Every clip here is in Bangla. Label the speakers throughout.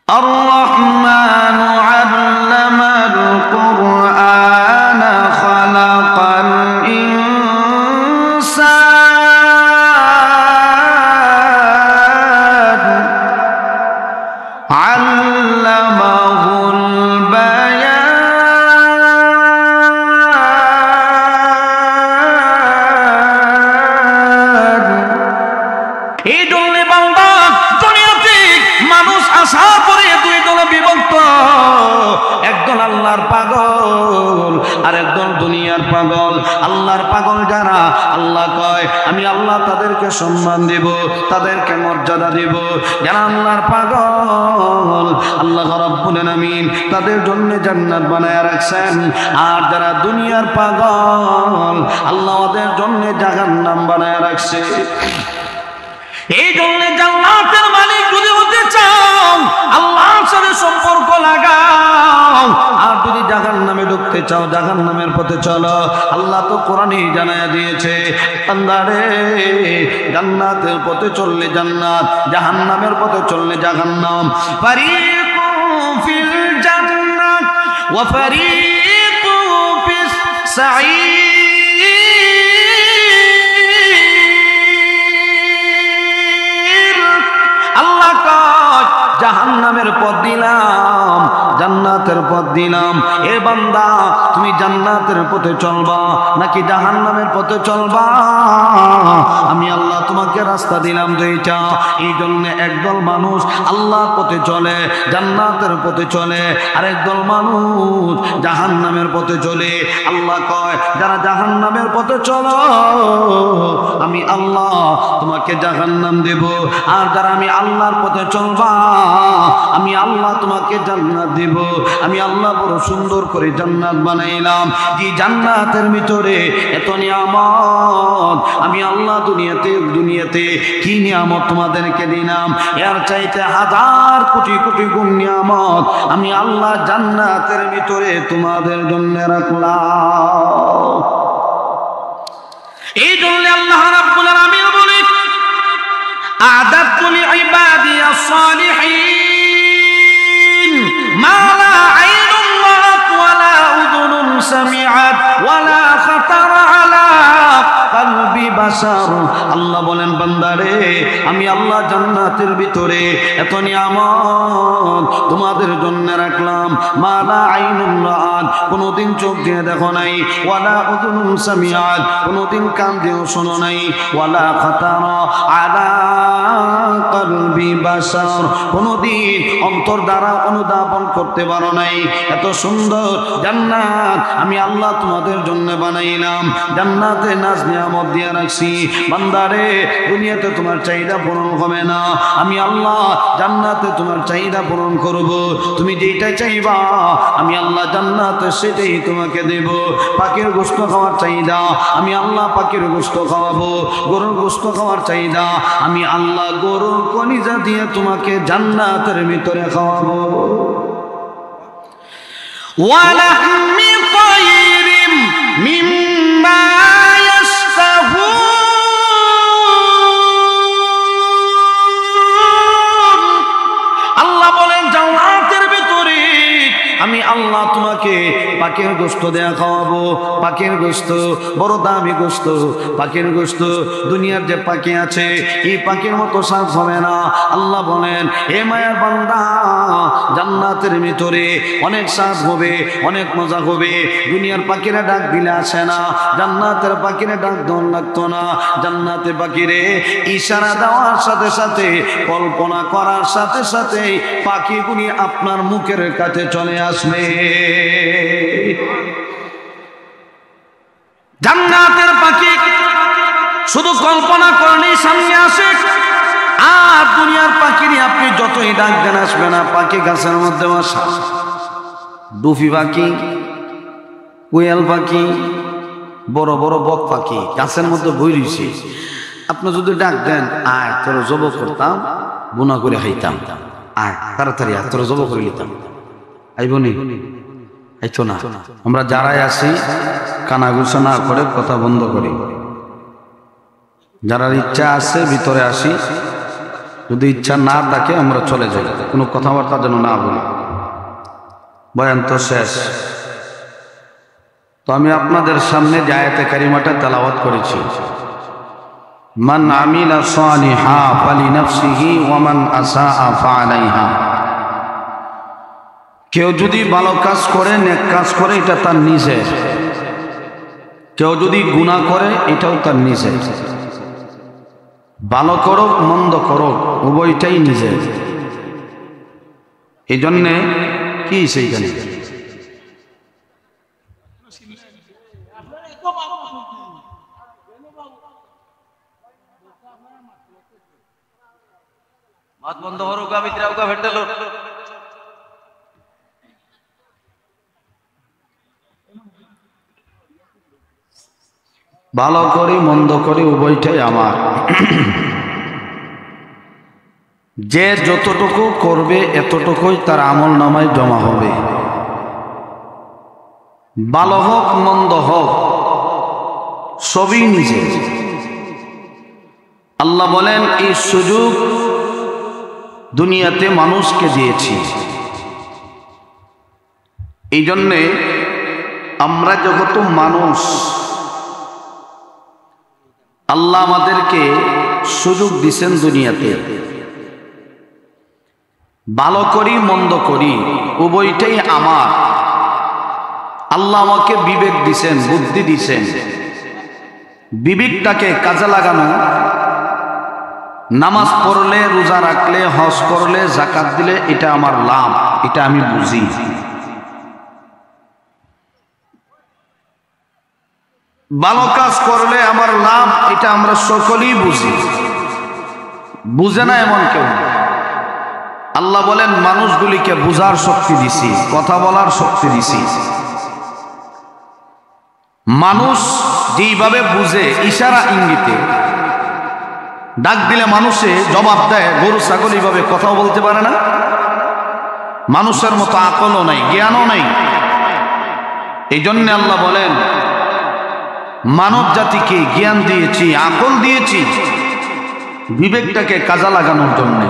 Speaker 1: الرحمن علم القرآن خلق الإنسان علمه البيان এই জন্য বান্দা দুনিয়াতে মানুষ আসার পরে দুই দলে বিভক্ত, একদল আল্লাহর পাগল আর একদল দুনিয়ার পাগল। আল্লাহর পাগল যারা, আল্লাহ কয় আমি আল্লাহ তাদেরকে সম্মান দেব, তাদেরকে মর্যাদা দেব। যারা আল্লাহর পাগল, আল্লাহ রাব্বুল আলামিন তাদের জন্য জান্নাত বানায় রাখছেন। আর যারা দুনিয়ার পাগল, আল্লাহ ওদের জন্য জাহান্নাম বানায় রাখছে। এই জন্য জান্নাতের মালিক যদি হতে চাও, আল্লাহর সাথে সম্পর্ক লাগাও। আর যদি জাহান্নামে ঢুকতে চাও, জাহান্নামের পথে চলো। আল্লাহ তো কোরআনে জানায়া দিয়েছে, বান্দারে জান্নাতের পথে চললে জান্নাত, জাহান্নামের পথে চললে জাহান্নাম। ফারিকুন ফিল জান্নাত ওয়া ফারিকুন ফিস সাঈর। জাহান্নামের পথ দিলাম, জান্নাতের পথ দিলাম। এ বান্দা তুমি জান্নাতের পথে চলবা নাকি জাহান্নামের পথে চলবা? আমি আল্লাহ তোমাকে রাস্তা দিলাম দুইটা। এই জন্য একদল মানুষ আল্লাহর পথে চলে, জান্নাতের পথে চলে, আর একদল মানুষ জাহান্নামের পথে চলে। আল্লাহ কয় যারা জাহান্নামের পথে চলো, আমি আল্লাহ তোমাকে জাহান্নাম দেব। আর যারা আমি আল্লাহর পথে চলবা, আমি আল্লাহ তোমাকে জান্নাত দেব। আমি আল্লাহ বড় সুন্দর করে জান্নাত বানাইলাম। যে জান্নাতের ভিতরে এত নিয়ামত, আমি আল্লাহ দুনিয়াতে কি নিয়ামত তোমাদেরকে দিলাম, এর চাইতে হাজার কোটি কোটি গুণ নিয়ামত আমি আল্লাহ জান্নাতের ভিতরে তোমাদের জন্য রাখলাম। এই জন্য আল্লাহ রাব্বুল আলামিন বলে, আ'দাতু লিইবাদিয়াস সালিহিন মা লা আইনুন রাআত ওয়া লা উযুনুন সামিআত ওয়া লা খাতারা আলা কলবি বাশার। আল্লাহ বলেন বান্দারে আমি আল্লাহ জান্নাতের ভিতরে এত নিয়ামত তোমাদের জন্য রাখলাম। মা লা আইনুন রাআত, কোনদিন চোখ দিয়ে দেখো নাই, ওয়া লা উযুনুন সামিআত, কোনদিন কান দিয়ে শোনো নাই, ওয়া লা খাতারা আলা কলবি বাশার, কোনদিন অন্তর দ্বারা অনুধাবন করতে পারো নাই। এত সুন্দর জান্নাত আমি আল্লাহ তোমাদের জন্য বানাইলাম। জান্নাতে নাজ নিয়ামত দিয়ে রাখছি। বান্দারে দুনিয়াতে তোমার চাহিদা পূরণ হবে না, আমি আল্লাহ জান্নাতে তোমার চাহিদা পূরণ করব। তুমি যেটা চাইবা আমি আল্লাহ জান্নাতে সেটাই তোমাকে দেব। পাখির গোশত খাওয়ার চাহিদা আমি আল্লাহ পাখির গোশত খাওয়াবো। গরুর গোশত খাওয়ার চাহিদা আমি আল্লাহ গরুর কলিজা দিয়ে তোমাকে জান্নাতের ভিতরে খাওয়াবো। ওয়ালাহমি তায়রিম মিম্মা ইয়াশতাহুন। আল্লাহ বলেন জান্নাতের ভিতরে আমি আল্লাহ তোমাকে পাখির গোশত দেয়া খাওয়াবো। পাখির গোশত বড় দামি গোশত, পাখির গোশত দুনিয়ার যে পাখি আছে এই পাখির মতো স্বাদ হবে না। আল্লাহ বলেন হে মায়ার বান্দা, জান্নাতের ভিতরে অনেক স্বাদ হবে, অনেক মজা হবে। দুনিয়ার পাখিরা ডাক দিলে আসে না, জান্নাতের পাখিরা ডাক দেওয়ার লাগতো না। জান্নাতে পাখিরে ইশারা দেওয়ার সাথে সাথে, কল্পনা করার সাথে সাথে পাখিগুলি আপনার মুখের কাছে চলে আসবে। জান্নাতের পাখি শুধু কল্পনা করলেই সামনে আসে। আর দুনিয়ার পাখিরই আপনি যতই ডাক দেন আসবে না। পাখি গাছের মধ্যে বসা, ডুফি পাখি, কোয়েল পাখি, বড় বড় বক পাখি গাছের মধ্যে বই রয়েছে। আপনি যদি ডাক দেন আয় তোর জব করতাম, বুনা করে খাইতাম, আয় তাড়াতাড়ি আয় তোর জব করে নিতাম, আইবনি আইতো না। আমরা যারাই আসি কানাঘুষা না করে কথা বন্ধ করি। যারা ইচ্ছা আছে ভিতরে আসি, যদি ইচ্ছা না থাকে আমরা চলে যাই, কোনো কথাবার্তা যেন না বলি। বয়ান তো শেষ। তো আমি আপনাদের সামনে যে আয়াতে কারিমাটা তেলাওয়াত করেছি, মান আমিলা সালিহা ফালিনাফসিহি ওয়া মান আসাআ ফাআলাইহা, কেউ যদি ভালো কাজ করে, নেক কাজ করে, এটা তার নিজের। কেউ যদি গুনাহ করে, এটাও তার নিজের। ভালো করো মন্দ করো উভয়টাই নিজের। এই জন্যে কি সেইখানে মাত বন্ধ হরুকা মিত্রাউকা ভেটলো। ভালো করি মন্দ করি উভয়টাই আমার। যে যতটুকু করবে এতটুকুই তার আমল নামায় জমা হবে। ভালো হোক মন্দ হোক সবই নিজে। আল্লাহ বলেন এই সুযোগ দুনিয়াতে মানুষকে দিয়েছি। এই জন্যে আমরা যেহেতু মানুষ, আল্লাহ আমাদেরকে সুযোগ দিছেন দুনিয়াতে। ভালো করি মন্দ করি উভয়টাই আমার। আল্লাহ আমাকে বিবেক দিছেন, বুদ্ধি দিছেন। বিবেকটাকে কাজে লাগানো, নামাজ পড়লে, রোজা রাখলে, হজ করলে, যাকাত দিলে এটা আমার লাভ, এটা আমি বুঝি। ভালো কাজ করলে আমার লাভ, এটা আমরা সকলেই বুঝি। বুঝে না এমন কেউ। আল্লাহ বলেন মানুষগুলিকে বুঝার শক্তি দিছি, কথা বলার শক্তি দিছি। মানুষ যেইভাবে বুঝে ইশারা ইঙ্গিতে, ডাক দিলে মানুষে জবাব দেয়। গরু ছাগল এইভাবে কথাও বলতে পারে না। মানুষের মতো আকলও নাই, জ্ঞানও নাই। এই জন্য আল্লাহ বলেন মানব জাতিকে জ্ঞান দিয়েছি, আকল দিয়েছি, বিবেকটাকে কাজে লাগানোর জন্য।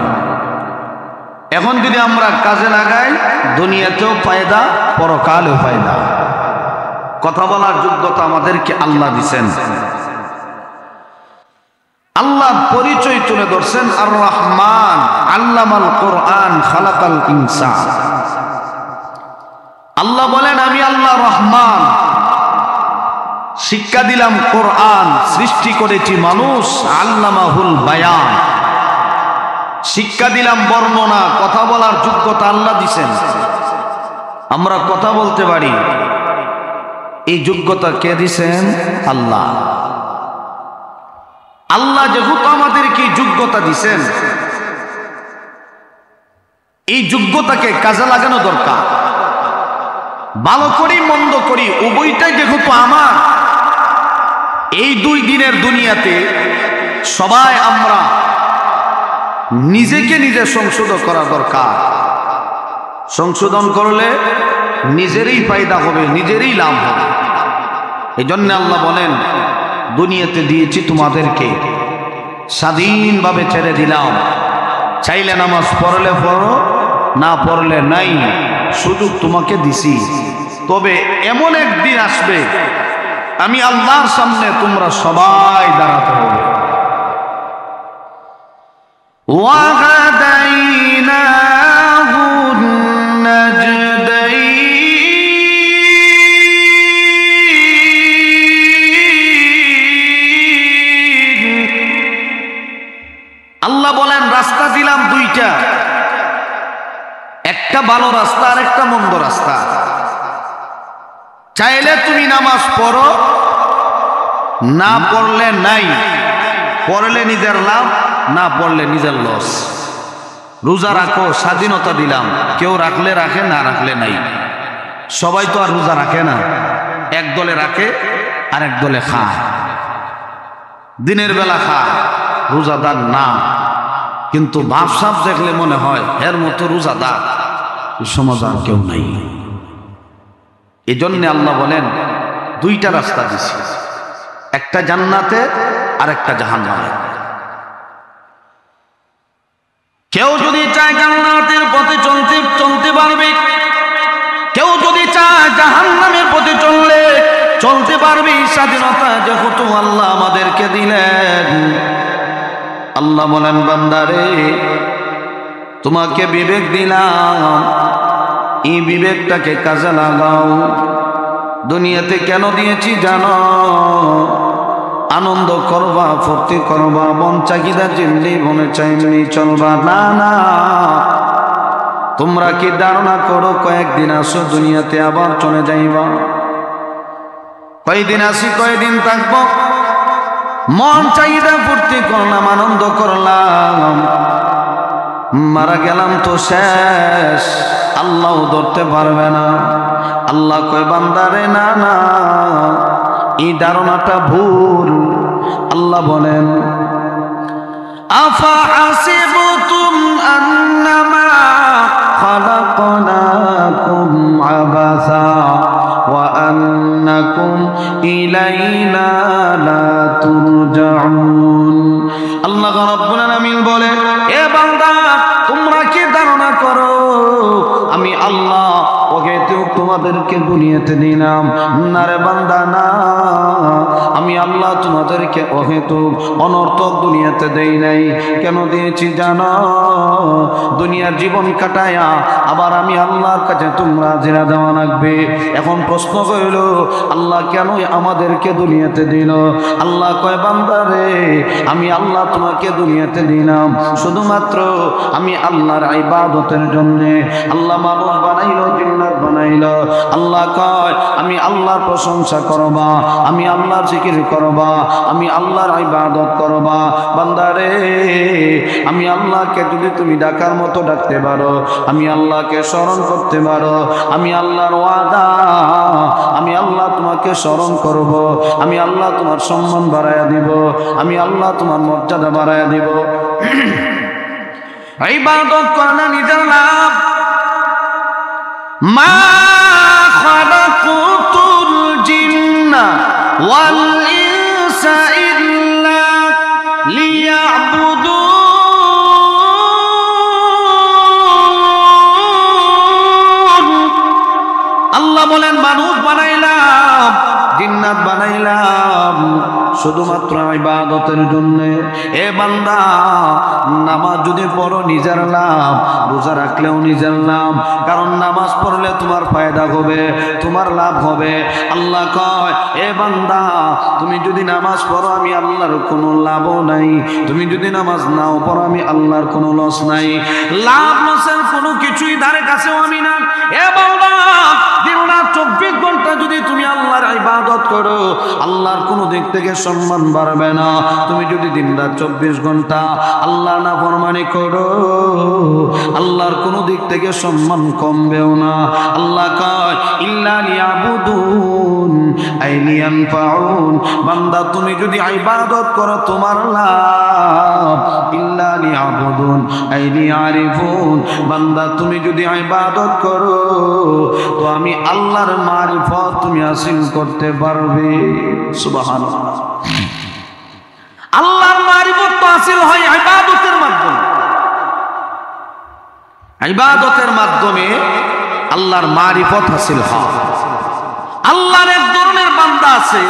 Speaker 1: এখন যদি আমরা কাজে লাগাই, দুনিয়াতেও ফায়দা, পরকালেও ফায়দা। কথা বলার যোগ্যতা আমাদেরকে আল্লাহ দিছেন। আল্লাহ পরিচয় তুলে ধরছেন আর রহমান, আল্লামাল কোরআন, খালাকাল ইনসান। আল্লাহ বলেন আমি আল্লাহ রহমান, শিক্ষা দিলাম কোরআন, সৃষ্টি করেছি মানুষ, আল্লামাহুল বায়ান, শিক্ষা দিলাম বর্ণনা, কথা বলার যোগ্যতা আল্লাহ দিছেন। আমরা কথা বলতে পারি, এই যোগ্যতা কে দিছেন? আল্লাহ। আল্লাহ যেহেতু আমাদেরকে যোগ্যতা দিছেন, এই যোগ্যতাকে কাজে লাগানো দরকার। ভালো করি মন্দ করি উভয়টাই যেহেতু আমার। এই দুই দিনের দুনিয়াতে সবাই আমরা নিজেকে নিজে সংশোধন করা দরকার। সংশোধন করলে নিজেরই ফায়দা হবে, নিজেরই লাভ হবে। এই জন্য আল্লাহ বলেন দুনিয়াতে দিয়েছি তোমাদেরকে, স্বাধীনভাবে ছেড়ে দিলাম। চাইলে নামাজ পড়লে পড়ো, না পড়লে নাই, সুযোগ তোমাকে দিছি। তবে এমন একদিন আসবে আমি আল্লাহর সামনে তোমরা সবাই দাঁড়াতে হবে। আল্লাহ বলেন রাস্তা দিলাম দুইটা, একটা ভালো রাস্তা আর একটা মন্দ রাস্তা। চাইলে তুমি নামাজ পড়ো, না পড়লে নাই, পড়লে নিজের লাভ, না পড়লে নিজের লস। রোজা রাখো, স্বাধীনতা দিলাম, কেউ রাখলে রাখে, না রাখলে নাই। সবাই তো আর রোজা রাখে না, এক দলে রাখে আর এক দলে খায়। দিনের বেলা খায়, রোজাদার না, কিন্তু ভাবসাব দেখলে মনে হয় এর মতো রোজাদার সমাজ আর কেউ নাই। এই জন্য আল্লাহ বলেন দুইটা রাস্তা দিছি, একটা জান্নাতে আর একটা জাহান্নামে। চায় জান্নাতের পথে চলতে পারবে, কেউ যদি চায় জাহান্নামের পথে চলতে পারবে। স্বাধীনতা যেহেতু আল্লাহ আমাদেরকে দিলেন, আল্লাহ বলেন বান্দারে তোমাকে বিবেক দিলাম, এই বিবেকটাকে কাজে লাগাও। দুনিয়াতে কেন দিয়েছি জানো? আনন্দ করবা, ফুর্তি করবা, মন চাহিদা যেমনি মনে চাইমনি চলবা না। না, তোমরা কি ধারণা করো কয়েকদিন আসো দুনিয়াতে আবার চলে যাইবা? কয়দিন আসি কয়দিন থাকবো? মন চাহিদা ফুর্তি করলাম, আনন্দ করলাম, মারা গেলাম তো শেষ, আল্লাহ ধরতে পারবে না। আল্লাহ কয় বান্দারে না না, এই ধারণাটা ভুল। আল্লাহ বলেন আফা হাসিবতুম আন্নামা খালাকনাকুম আবাসা ওয়া আন্নাকুম ইলাইনা লা তুরজাউন। আল্লাহ রাব্বুল আলামিন বলে এ বান্দা তোমরা কি ধারণা করো আমি আল্লাহ তোমাদেরকে দুনিয়াতে দিলাম? না রে বান্দা না, আমি আল্লাহ তোমাদেরকে অহেতুক অনর্থক দুনিয়াতে দেই নাই। কেন দিয়েছি জানো? দুনিয়ার জীবন কাটায়া আবার আমি আল্লাহর কাছে তোমরা হাজিরা দেওয়া লাগবে। এখন প্রশ্ন হইল আল্লাহ কেন আমাদেরকে দুনিয়াতে দিল? আল্লাহ কয় বান্দা রে আমি আল্লাহ তোমাকে দুনিয়াতে দিলাম শুধুমাত্র আমি আল্লাহর ইবাদতের জন্য। আল্লাহ মানুষ বানাইল, জিন্নাত বানাইল। আল্লাহ কয় আমি আল্লাহর প্রশংসা করবা, আমি আল্লাহর জিকির করবা, আমি আল্লাহর ইবাদত করবা। বান্দারে আমি আল্লাহকে যদি তুমি ডাকার মতো ডাকতে পারো, আমি আল্লাহকে স্মরণ করতে পারো, আমি আল্লাহর ওয়াদা, আমি আল্লাহ তোমাকে স্মরণ করব, আমি আল্লাহ তোমার সম্মান বাড়াইয়া দিব, আমি আল্লাহ তোমার মর্যাদা বাড়াইয়া দিব। ইবাদত করা নিজের লাভ। মা খালাকুতুল জিন্না ওয়াল ইনসা ইল্লা লিয়াবুদুন। আল্লাহ বলেন মানুষ বানাইলাম, জিন্নাত বানাইলাম শুধুমাত্র ইবাদতের জন্য। এ বান্দা নামাজ যদি পড়ো নিজের লাভ, রোজা রাখলেও নিজের লাভ, কারণ নামাজ পড়লে তোমার ফায়দা হবে, তোমার লাভ হবে। আল্লাহ কয় এ বান্দা তুমি যদি নামাজ পড়ো আমি আল্লাহর কোনো লাভও নাই, তুমি যদি নামাজ নাও পড়ো আমি আল্লাহর কোনো লস নাই। লাভ লসের কোনো কিছুই ধারে কাছেও আমি না। এ বান্দা দিনরাত 24 ঘন্টা যদি তুমি আল্লাহর ইবাদত করো আল্লাহর কোনো দিক থেকে সম্মান বাড়বে না। তুমি যদি দিনরাত 24 ঘন্টা আল্লাহর নাফরমানি করো আল্লাহর কোনো দিক থেকে সম্মান কমবেও না। আল্লাহ কয় ইল্লা লিয়াবুদুন আই লিয়ানফাউন। বান্দা তুমি যদি ইবাদত করো তোমার লাভ, ইল্লা লিয়াবুদুন আই লিয়ারিফুন। বান্দা তুমি যদি ইবাদত করো তো আমি আল্লাহর মারিফত তুমি হাসিল করতে পারবে। সুবহানাল্লাহ। আল্লাহর মারিফত তো হাসিল হয় ইবাদতের মাধ্যমে। ইবাদতের মাধ্যমে আল্লাহর মারিফত হাসিল হয়। আল্লাহর এক ধরনের বান্দা আছে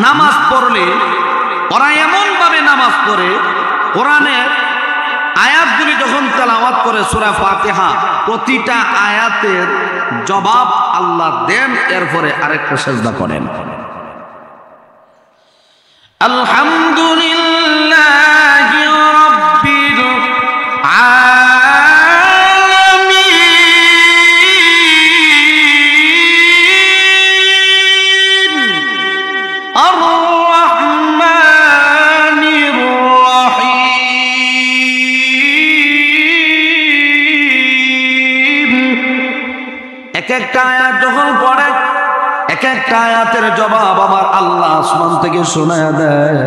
Speaker 1: নামাজ পড়লে ওরা এমন ভাবে নামাজ পড়ে কোরআনের আয়াতগুলি যখন তেলাওয়াত করে সূরা ফাতিহা প্রতিটা আয়াতের জবাব আল্লাহ দেন, এরপরে আরেকটা সিজদা করেন। আলহামদুলিল্লাহি রাব্বিল আলামিন আর রহমানির রহিম। এক একটা আয়াত যখন পড়ে এক একটা আয়াতের জবাব আমার আল্লাহ আসমান থেকে শোনায়া দেয়।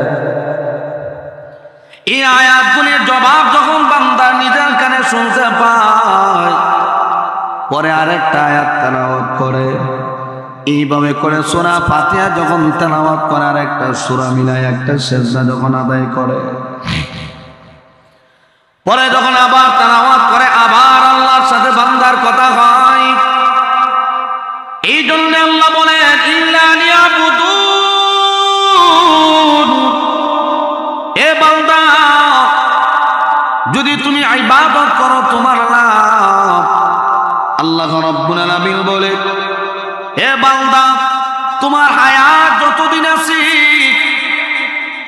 Speaker 1: এই আয়াতগুলির জবাব যখন বান্দা নিজের কানে শুনতে পায় পরে আরেকটা আয়াত তেলাওয়াত করে। এইভাবে করে সূরা ফাতিহা যখন তেলাওয়াত করে আরেকটা সূরা মিলায় একটা সিজদা যখন আদায় করে, পরে যখন আবার তেলাওয়াত করে আলামিন বলে, এ বান্দা, তোমার হায়াত যতদিন আছে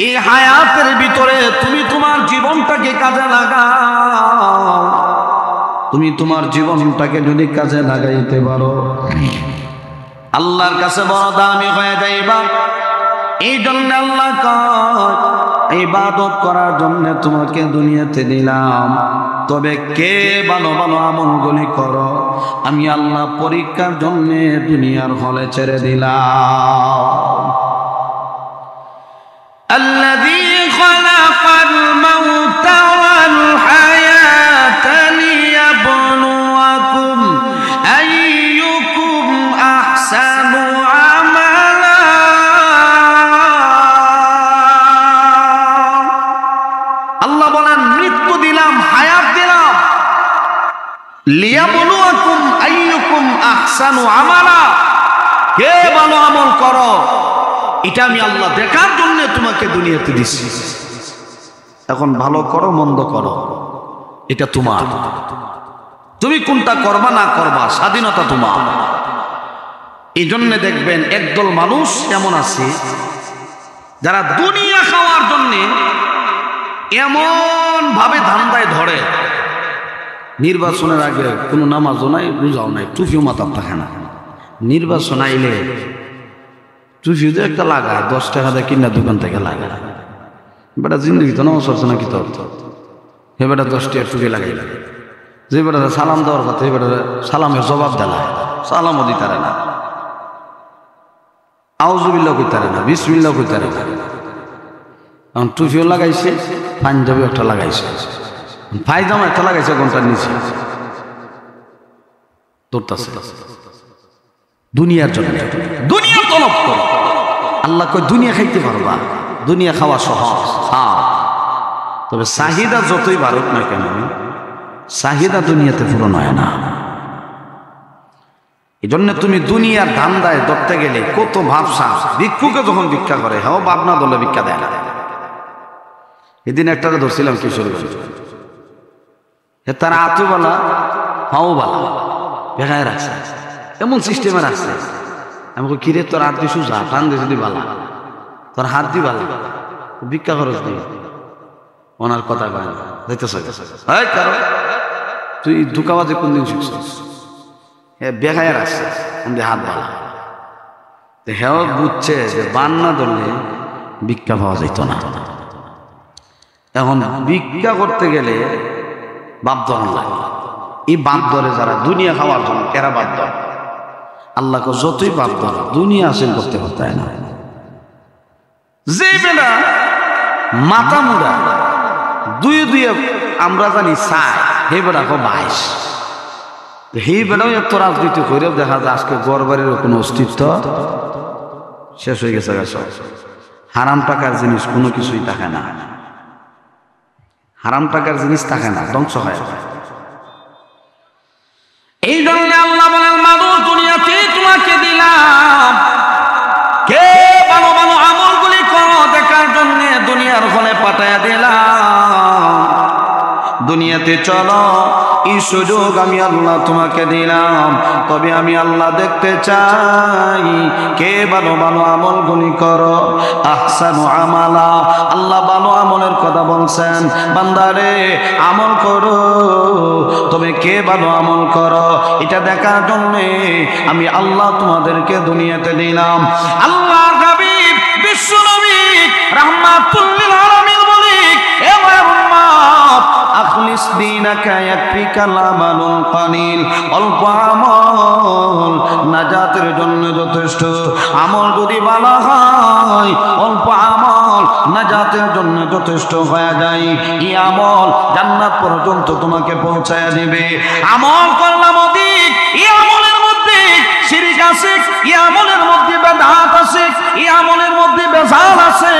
Speaker 1: এই হায়াতের ভিতরে তুমি তোমার জীবনটাকে কাজে লাগাও। তুমি তোমার জীবনটাকে যদি কাজে লাগাইতে পারো আল্লাহর কাছে বড় দামি হয়ে যাইবা। এই জন্য আল্লাহ কয় ইবাদত করার জন্য তোমাকে দুনিয়াতে দিলাম, তবে কে ভালো ভালো আমলগুলি করো আমি আল্লাহ পরীক্ষার জন্য দুনিয়ার হলে ছেড়ে দিলাম। الذي خلق الموت والحياة ليبلوكم أيكم أحسن عملا। আল্লাহ বলেন মৃত্যু দিলাম, হায়াত দিলাম, লিয়াবলুয়াকুম আইয়ুকুম আহসানু আমালা, কে ভালো আমল করো এটা আমি আল্লাহ দেখার জন্য তোমাকে দুনিয়াতে দিচ্ছি। এখন ভালো করো মন্দ করো এটা তোমার, তুমি কোনটা করবা না করবা স্বাধীনতা তোমার। এই জন্য দেখবেন একদল মানুষ এমন আছে যারা দুনিয়া খাওয়ার জন্য এমন ভাবে ধান্দায় ধরে, নির্বাচনের আগে কোনো নামাজও নাই, রোজাও নাই, টুপিও মাথার থাকে না। নির্বাচন আইলে টুপিও যে একটা লাগায় 10 টাকা দিয়ে কিনা দোকান থেকে লাগায়, বেটা জিন্দগি তো নামাজ পড়ছে নাকি তোর, হে বেটা 10 টাকা টুপি লাগাই লাগে। যে বেটা সালাম দেওয়ার কথা এই বেটা সালামের জবাব দেলায়, সালামও দিতারে না, আউযুবিল্লাহ কইতারে না, বিসমিল্লাহ কইতারে না। এখন টুপিও লাগাইছে, পাঞ্জাবিও একটা লাগাইছে, পায়জামা একটা লাগাইছে ঘন্টার নিচে, দৌড়তাছে দুনিয়ার জন্য। দুনিয়া তলব করো, আল্লাহ কই দুনিয়া খাইতে পারবা, দুনিয়া খাওয়া সহজ, খাও, তবে চাহিদা যতই বাড়ুক না কেন চাহিদা দুনিয়াতে পূরণ হয় না। এই জন্য তুমি দুনিয়ার ধান্দায় ধরতে গেলে কত ভাবসা। ভিক্ষুকে যখন ভিক্ষা করে হ্যাঁ বাপনা দলে ভিক্ষা দেয় না। এদিন একটা ধরছিলাম কিশোরগঞ্জ, তারা আতু বালা হাও বালা বেকায় রাখছে, এমন সিস্টেমে রাখছে। আমি কিরে তোর হাত দিয়ে সুজা টান দিয়ে যদি বালা, তোর হাত দি বালা, ভিক্ষা খরচ দিয়ে ওনার কথা যাইতেছ কারণ তুই ধোঁকাবাজে কোনদিন শিখছিস? হ্যাঁ বেকায় রাখছে হাত বালা, হ্যাঁ বুঝছে যে বান না ধরলে ভিক্ষা পাওয়া যাইত না। এখন ভিক্ষা করতে গেলে বাপ ধরন লাগে, এই বাপ ধরে যারা দুনিয়া খাওয়ার জন্য এরা বাপ ধরে। আল্লাহকে যতই বাপ ধরে দুনিয়া হাসিল করতে পারতে না। যে বেটা মাথা মুড়া দুয়ে দুয়ে আমরা জানি চাই, হে বেটা কো 22, সেই বেটাও এত রাজনীতি করেও দেখা যায় আজকে গড়বাড়ির কোনো অস্তিত্ব শেষ হয়ে গেছে। হারাম টাকার জিনিস কোনো কিছুই থাকে না, হারাম টাকার জিনিস থাকে না, ধ্বংস হয়। এই জন্য আল্লাহ বলেন মানুষ দুনিয়াতে তোমাকে দিলাম, কে ভালো ভালো আমলগুলি করো দেখার জন্য দুনিয়ার ফলে পাঠায়া দিলাম। দুনিয়াতে চলো, এই সুযোগ আমি আল্লাহ তোমাকে দিলাম, তবে আমি আল্লাহ দেখতে চাই কে ভালো ভালো আমলগুলি করো। আহসানু আমালা, আল্লাহ ভালো আমলের কথা বলছেন, বান্দারে আমল করো, তবে কে ভালো আমল করো এটা দেখার জন্য আমি আল্লাহ তোমাদেরকে দুনিয়াতে দিলাম। আল্লাহর হাবিব বিশ্ব নবী রাহমাতুল লিল আলামিন বলি, এ মায়ের উম্মত আখলিস দীনাকা ইয়াকফিকাল আমালুল কালিল, অল্প আমল নাজাতের জন্য যথেষ্ট। আমল যদি ভালো হয় অল্প আমল নাজাতের জন্য যথেষ্ট হয়ে যায়। এই আমল জান্নাত পর্যন্ত তোমাকে পৌঁছায় দিবে। আমল করলাম অধিক, এই আমলের মধ্যে শিরক আছে, এই আমলের মধ্যে বিদআত আছে, এই আমলের মধ্যে বেজাল আছে।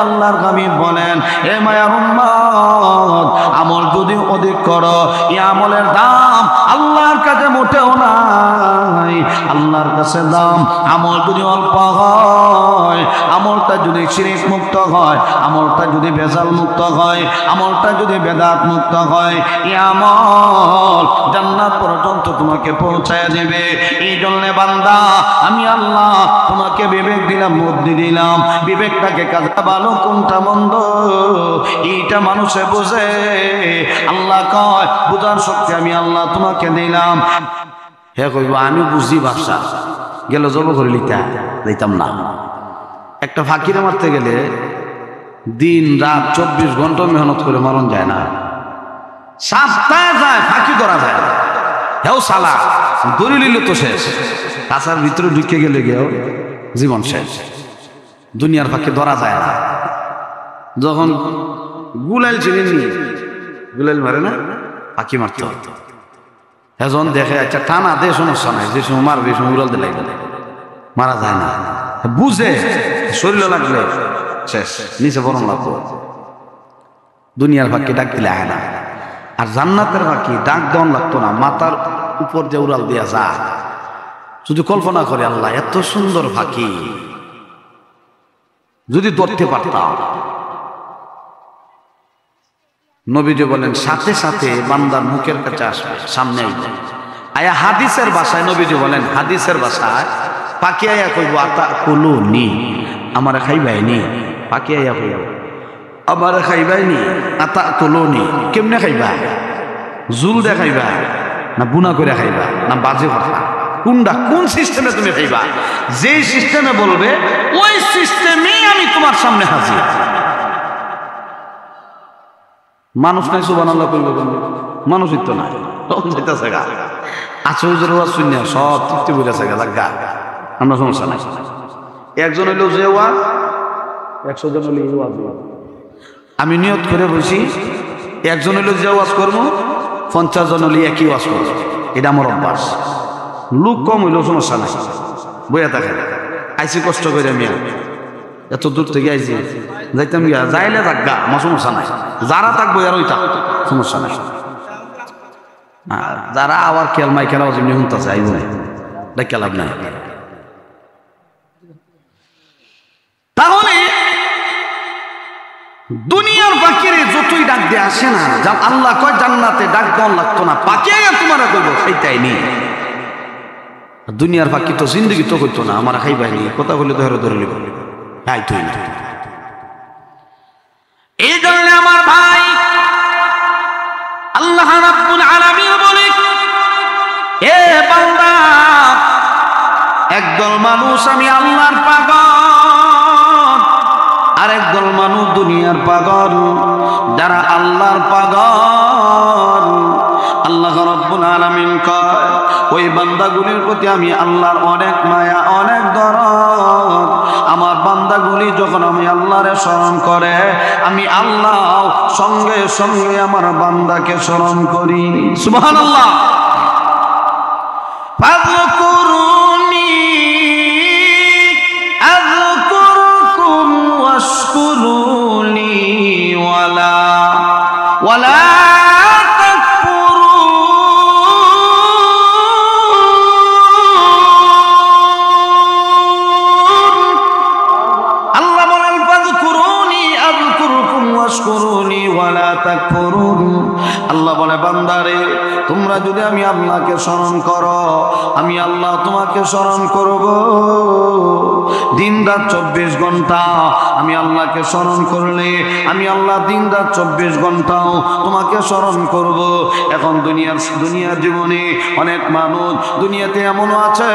Speaker 1: আল্লাহর হাবিব বলেন, হে মায়ার উম্মত আমল যদি অধিক করো এই আমলের দাম আল্লাহর কাছে মোটেও নাই। আল্লাহর কাছে দাম আমল যদি অল্প হয়, আমলটা যদি শিরক মুক্ত হয়, আমলটা যদি বেজাল মুক্ত হয়, আমলটা যদি বেদাত মুক্ত হয়, এই আমল জান্নাত পর্যন্ত পর্যন্ত তোমাকে পৌঁছায় দেবে। এই জন্য বান্দা, আমি আল্লাহ তোমাকে বিবেক দিলাম, বুদ্ধি দিলাম, বিবেকটাকে কাজে ভালো কোনটা মন্দ এইটা মানুষে বোঝে। আল্লাহ কয় বুঝার শক্তি আমি আল্লাহ তোমাকে দিলাম। হে কইব আমি বুঝি ভাষা গেল জব করে দিতাম না। একটা ফাঁকিরে মারতে গেলে দিন রাত 24 ঘন্টা মেহনত করে মারণ যায় না, সপ্তাহে যায় ফাঁকি ধরা যায়। হেও সালা দড়ি নিলে তো শেষ, কাছার ভিতরে ঢুকে গেলে গিয়েও জীবন শেষ। দুনিয়ার ফাঁকি ধরা যায় না। যখন গুলাইল চিনি গুলাইল মারে না, ফাঁকি মারতে হতো। এখন দেখে আচ্ছা টানা দে, সমস্যা নাই, যে সময় মারবে সময় উড়াল দিলে মারা যায় না। বুঝে শরীর লাগলে শেষ, নিচে বরং লাগতো। দুনিয়ার ফাঁকি ডাক দিলে আয় না। আর জান্নাতের ফাঁকি ডাক দেওয়ান লাগতো না, মাথার উপর দিয়ে উড়াল দিয়া যা। যদি কল্পনা করে আল্লাহ এত সুন্দর ফাঁকি যদি ধরতে পারতাম। নবীজি বলেন সাথে সাথে বান্দার মুখের কাছে আসবে, সামনে আইবে। আয়া হাদিসের ভাষায় নবীজি বলেন, হাদিসের ভাষায় পাখি আয়া কইব আতা কুলু নি, আমার খাইবাই নি। পাখি আয়া কইব আমার খাইবাই নি, আতা কুলু নি। কেমনে খাইবা? জুল দে খাইবা না বুনা করে খাইবা না বাজে কথা? কোনটা কোন সিস্টেমে তুমি খাইবা? যে সিস্টেমে বলবে ওই সিস্টেমেই আমি তোমার সামনে হাজির। মানুষ নাই সুবহানাল্লাহ কইব, মানুষই তো নাই। যাইতেছে গা আচ্ছা হুজুর ওয়াজ শুনিয়া সব তৃপ্তি বইতেছে গা, আমরা সমস্যা নাই। একজন হইলেও যে ওয়াজ, 100 জন হইলে ওয়াজ। আমি নিয়ত করে বসি একজন হইলেও যে ওয়াজ করবো, 50 জন হলে একই ওয়াজ করবো। এটা আমার অভ্যাস। লোক কম হইলেও সমস্যা নাই, বইয়া থাকে। আইসি কষ্ট করে আমি এত দূর থেকে আইসি, যাইতাম গিয়া যাইলে থাকগা, আমার সমস্যা নাই। যারা থাকবো আর ওইটা সমস্যা নাই। যারা আবার খেল মাই খেলা যেমনি শুনতেছে আইব না, ডাক্কা লাভ নাই। তাহলে দুনিয়ার পাখিরে যতই ডাক দিয়ে আসে না, আল্লাহ কয় জান্নাতে ডাক দেওয়ান লাগতো না, পাখি তোমারা কইব খাইতাই নি। দুনিয়ার পাখি তো জিন্দগি তো কইতো না আমার খাইবাই নি, কথা বলে ধরে ধরে লিব খাইতই না। এই জন্য আমার ভাই আল্লাহ রাব্বুল আলামিন বলে, এ বান্দা, একদল মানুষ আমি আল্লাহর পাগল, আর একদল মানুষ দুনিয়ার পাগল। যারা আল্লাহর পাগল, আল্লাহ রাব্বুল আলামিন কয় ওই বান্দাগুলির প্রতি আমি আল্লাহর অনেক মায়া, অনেক দরদ। আমার বান্দাগুলি যখন আমি আল্লাহরে স্মরণ করে, আমি আল্লাহ সঙ্গে সঙ্গে আমার বান্দাকে স্মরণ করি। সুবহানাল্লাহ। ফাযকুরুনি আযকুরকুম ওয়াশকুরুনি ওয়ালা আল্লাহ বলে বান্দারে তোমরা যদি আমি আল্লাহকে স্মরণ করো, আমি আল্লাহ তোমাকে স্মরণ করব। দিন রাত 24 ঘন্টা আমি আল্লাহকে স্মরণ করলে আমি আল্লাহ দিন রাত 24 ঘন্টাও তোমাকে স্মরণ করব। এখন দুনিয়ার জীবনে অনেক মানুষ দুনিয়াতে এমনও আছে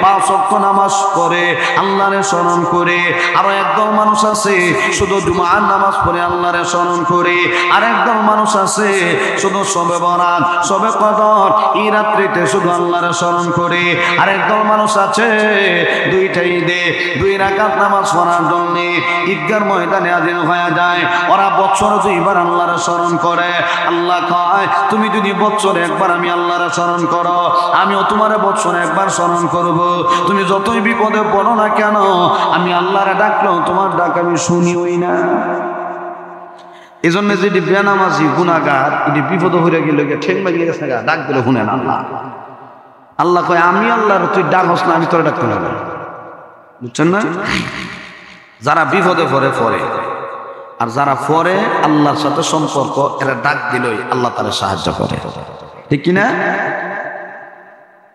Speaker 1: 5 ওয়াক্ত নামাজ পড়ে আল্লাহরে স্মরণ করে, আরো একদল মানুষ আছে শুধু জুমার নামাজ পড়ে আল্লাহরে স্মরণ করে, আর একদল মানুষ আছে শুধু শবে বরাত, শবে কদর, এই রাত্রিতে শুধু আল্লাহরে স্মরণ করে, আর একদল মানুষ আছে 2টা ঈদে 2 রাকাত নামাজ পড়ার জন্য ঈদগার ময়দানে হাজির হয়ে যায়। ওরা বছরে 2বার আল্লাহরে স্মরণ করে। আল্লাহ কয় তুমি যদি বছরে একবার আমি আল্লাহরে স্মরণ করো, আমিও তোমারে বছরে একবার স্মরণ করব। তুমি যতই বিপদে পড়ো না কেন, আমি আল্লাহরে ডাকলেও তোমার ডাক আমি শুনিওই না। এই জন্য যদি বেনামাজি গুনাহগার এটি বিপদ হয়ে গেল, ঠেং বাজিয়ে গেছে, ডাক দিলে শুনেন আল্লাহ। আল্লাহ কয় আমি আল্লাহর তুই ডাক হস না, আমি তোরা ডাকতে হবে। বুঝছেন না? যারা বিপদে পড়ে আর যারা পড়ে আল্লাহর সাথে সম্পর্ক, এরা ডাক দিলই আল্লাহ তারা সাহায্য করে, ঠিক কিনা?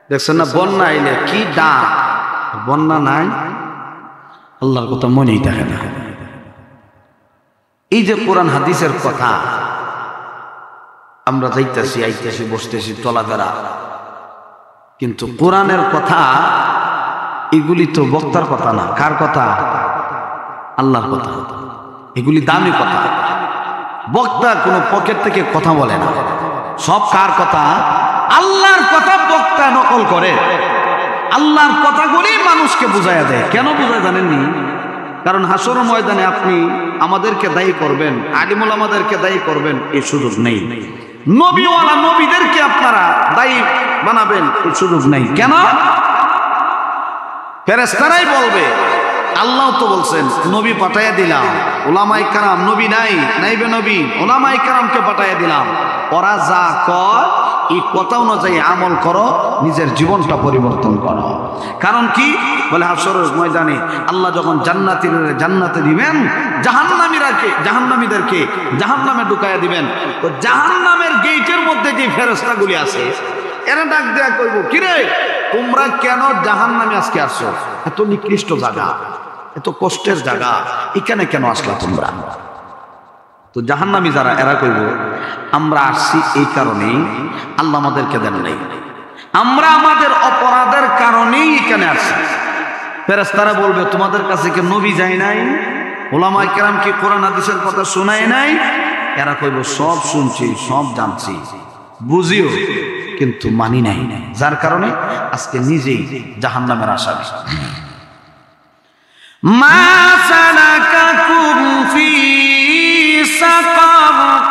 Speaker 1: দেখছেন না বন্যা আইলে কি ডাক, বন্যা নাই আল্লাহর কথা মনেই থাকে না। এই যে কোরআন হাদিসের কথা, আমরা যাইতেছি আইতেছি বসতেছি চলাফেরা, কিন্তু কোরআনের কথা এগুলি তো বক্তার কথা না, কার কথা? আল্লাহর কথা। এগুলি দামি কথা। বক্তা কোনো পকেট থেকে কথা বলে না, সব কার কথা? আল্লাহর কথা বক্তা নকল করে। আল্লাহর কথাগুলি মানুষকে বুঝাইয়া দেয়। কেন বুঝায় জানেননি? কারণ হাসর ময়দানে আপনি আমাদেরকে দায়ী করবেন, আলিমুল আমাদেরকে দায়ী করবেন, এই সুযোগ নেই। নবীওয়ালা নবীদেরকে আপনারা দায়ী বানাবেন, এই সুযোগ নেই। কেন? ফেরেশতারাই বলবে, আল্লাহ তো বলছেন নবী পাঠাইয়া দিলাম, ওলামায়ে কেরাম, নবী নাই, নাইবে নবী, ওলামায়ে কেরামকে পাঠাইয়া দিলাম, ওরা যা কয় এই কথা অনুযায়ী আমল করো, নিজের জীবনটা পরিবর্তন করো। কারণ কি বলে, হাসরের ময়দানে আল্লাহ যখন জান্নাতে দিবেন, জাহান্নামীদেরকে জাহান্নামে ঢুকাইয়া দিবেন, তো জাহান্নামের গেটের মধ্যে যে ফেরেশতাগুলি আছে এরা ডাক দেয়া কইব, কিরে তোমরা কেন জাহান্নামে আজকে আসছো? এত নিকৃষ্ট জায়গা, এত কষ্টের জায়গা, এখানে কেন আসলা তোমরা? তো জাহান্নামী যারা এরা কইব, আমরা আসছি এই কারণেই, আল্লাহ আমাদেরকে দেন নাই, আমরা আমাদের অপরাধের কারণেই এখানে আসছি। ফেরেশতারা বলবে, তোমাদের কাছে কি নবী যায় নাই? ওলামায়ে কেরাম কি কোরআন হাদিসের কথা শোনায় নাই? এরা কইব, সব শুনছি, সব জানছি, বুঝিও, কিন্তু মানি নাই, যার কারণে আজকে নিজেই জাহান্নামের আসামি। মা সালাকাকুম ফি সাকার,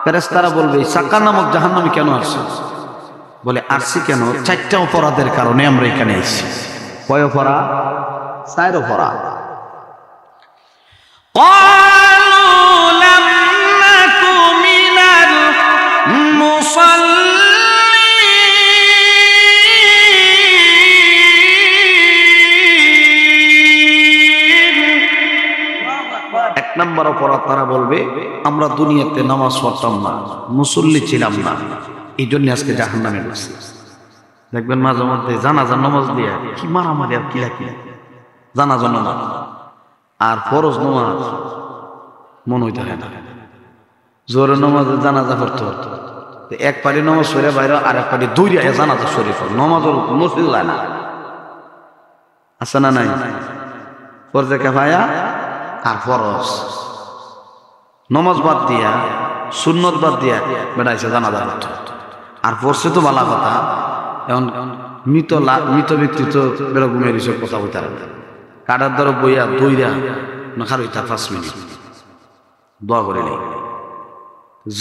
Speaker 1: ফেরেশতারা বলবে সাকার নামক জাহান্নামে কেন আসছে? বলে আসছি কেন, 4টা অপরাধের কারণে আমরা এখানে এসেছি। কয় অপরাধ? 4 অপরাধ। নাম্বার অপরাধ, তারা বলবে আমরা দুনিয়াতে নামাজ পড়তাম না, মুসল্লি ছিলাম না, এই জন্য আজকে জাহান্নামে ঢুকছি। দেখবেন মাঝে মধ্যে জানাজার নামাজ দিয়ে কি মারামারি আর কিলাকিলি, জানাজার নামাজ আর ফরজ নামাজ মন হইতে হয় না। জোরের নামাজে জানাজা পড়তে হতো, এক পারি নামাজ সরে বাইরে, আর এক পারি দৌড়িয়া জানাজা সরে পড়, নামাজের মুসল্লা না, আছে না নাই? ফরজে কিফায়া আর ফরজ, নমাজ বাদ দিয়া, সুন্নত বাদ দিয়া বেড়াইছে জানাজা পড়তে। আর পড়ছে তো ভালো কথা, এখন মৃত ব্যক্তি তো বেড়া ঘুমিয়ে দিছে, কথা বলতে পারে, কাটার দ্বারা বইয়া দইরা না খারইতা 5 মিনিট দোয়া করে নেই,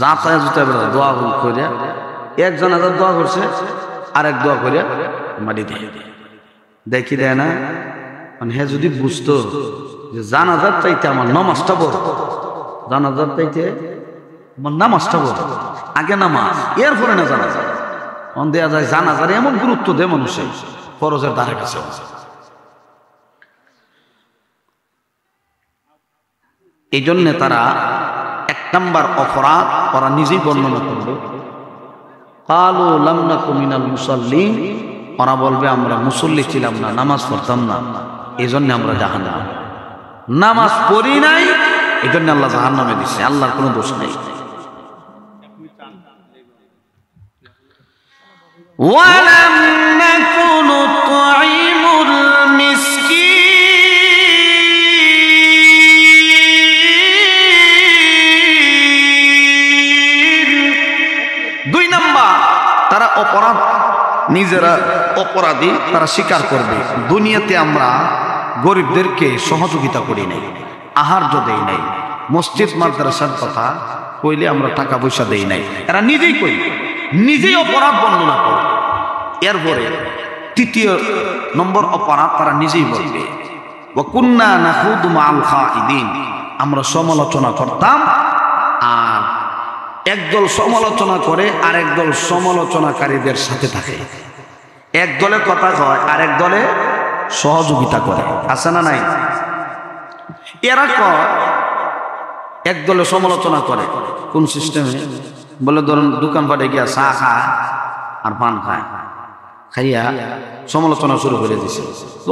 Speaker 1: যাতা জুতা বেড়া দোয়া করে, এক জানাজার দোয়া করছে, আরেক দোয়া করে মাটি দেয়, দেখি দেয় না। মানে হ্যাঁ, যদি বুঝতো যে জানাজার চাইতে আমার নামাজটা বড়, জানাজার চাইতে আমার নামাজটা বড়, আগে নামাজ, এরপরে না জানাজা। দেয়া যায় জানাজার এমন গুরুত্ব দেয় মানুষে, ফরজের ধারে কাছে। এই জন্যে তারা 1 নাম্বার অপরাধ ওরা নিজেই বর্ণনা করবে, ক্বালু লাম নাকু মিনাল মুসাল্লিন, ওরা বলবে আমরা মুসল্লি ছিলাম না, নামাজ পড়তাম না, এই জন্য আমরা জাহান্নামে, নামাজ পড়ি নাই এই জন্য আল্লাহ জাহান্নামে দিচ্ছে, আল্লাহর কোনো দোষ নেই। ওয়ালাম নাকু নুতঈমুল মিসকিন। 2 নাম্বার, তারা অপরাধ, নিজেরা অপরাধী, তারা স্বীকার করবে দুনিয়াতে আমরা গরিবদেরকে সহযোগিতা করি নাই, আহার্য দেই নাই, মসজিদ মাদ্রাসার কথা কইলে আমরা টাকা পয়সা দেই নাই, এরা নিজেই কই, নিজেই অপরাধ বর্ণনা করে। এরপরে 3য় নম্বর অপরাধ, তারা নিজেই বলবে ওয়া কুন্না নাখুদু মাআল খাইদিন, আমরা সমালোচনা করতাম, আর একদল সমালোচনা করে আর একদল সমালোচনাকারীদের সাথে থাকে, এক দলে কথা কয় আর এক দলে সহযোগিতা করে, আছে না নাই? এরা কয় এক দলে সমালোচনা করে, কোন সিস্টেমে? বলে ধরুন দোকান পাটে গিয়া চা খায় আর পান খায়, খাইয়া সমালোচনা শুরু করে দিছে,